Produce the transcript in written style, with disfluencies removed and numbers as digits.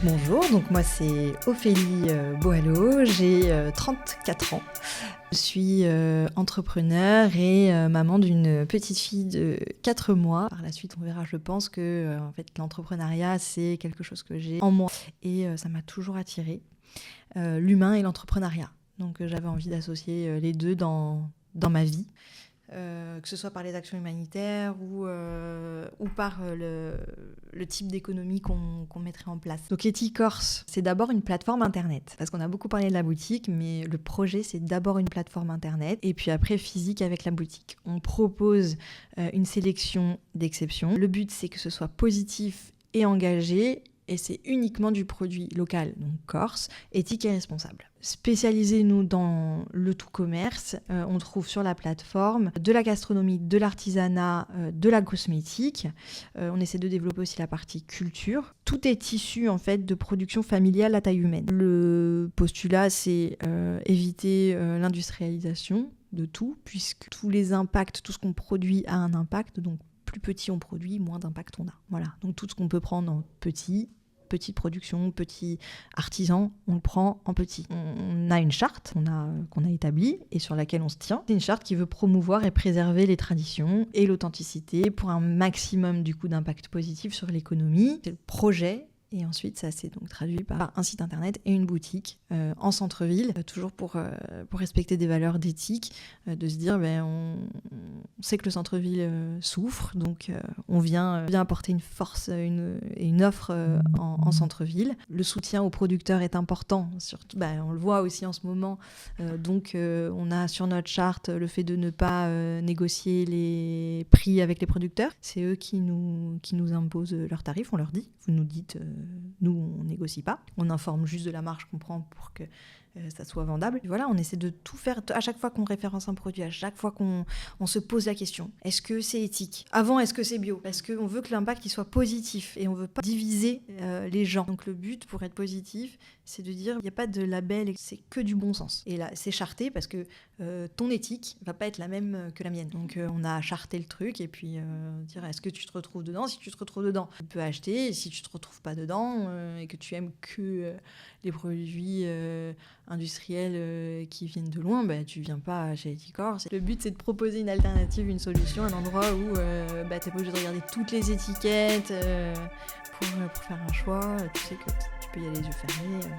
Bonjour, donc moi c'est Ophélie Boileau, j'ai 34 ans. Je suis entrepreneur et maman d'une petite fille de 4 mois. Par la suite, on verra, je pense que en fait, l'entrepreneuriat, c'est quelque chose que j'ai en moi et ça m'a toujours attirée, l'humain et l'entrepreneuriat. Donc j'avais envie d'associer les deux dans ma vie. Que ce soit par les actions humanitaires ou par le type d'économie qu'on mettrait en place. Donc Eticorse, c'est d'abord une plateforme internet, parce qu'on a beaucoup parlé de la boutique, mais le projet c'est d'abord une plateforme internet, et puis après physique avec la boutique. On propose une sélection d'exceptions. Le but c'est que ce soit positif et engagé, et c'est uniquement du produit local, donc corse, éthique et responsable. Spécialisés, nous, dans le tout commerce, on trouve sur la plateforme de la gastronomie, de l'artisanat, de la cosmétique. On essaie de développer aussi la partie culture. Tout est issu, en fait, de production familiale à taille humaine. Le postulat, c'est éviter l'industrialisation de tout, puisque tous les impacts, tout ce qu'on produit a un impact, donc plus petit on produit, moins d'impact on a. Voilà. Donc tout ce qu'on peut prendre en petite production, petit artisan, on le prend en petit. On a une charte qu'on a établie et sur laquelle on se tient. C'est une charte qui veut promouvoir et préserver les traditions et l'authenticité pour un maximum du coup d'impact positif sur l'économie. C'est le projet. Et ensuite, ça s'est donc traduit par un site internet et une boutique en centre-ville, toujours pour respecter des valeurs d'éthique, de se dire on sait que le centre-ville souffre, donc on vient apporter une force et une offre en centre-ville. Le soutien aux producteurs est important, surtout, on le voit aussi en ce moment, donc on a sur notre charte le fait de ne pas négocier les prix avec les producteurs. C'est eux qui nous imposent leurs tarifs, on leur dit, vous nous dites... nous, on négocie pas. On informe juste de la marge qu'on prend pour que ça soit vendable. Et voilà, on essaie de tout faire. À chaque fois qu'on référence un produit, à chaque fois qu'on se pose la question, est-ce que c'est éthique ? Avant, est-ce que c'est bio ? Parce qu'on veut que l'impact il soit positif et on veut pas diviser les gens. Donc le but pour être positif, c'est de dire il n'y a pas de label, c'est que du bon sens. Et là, c'est charté parce que ton éthique va pas être la même que la mienne. Donc on a charté le truc et puis dire est-ce que tu te retrouves dedans ? Si tu te retrouves dedans, tu peux acheter. Et si tu te retrouves pas dedans et que tu aimes que les produits industriels qui viennent de loin, tu viens pas chez Eticorse. Le but c'est de proposer une alternative, une solution, un endroit où t'es pas obligé de regarder toutes les étiquettes pour faire un choix. Tu sais que tu peux y aller les yeux fermés.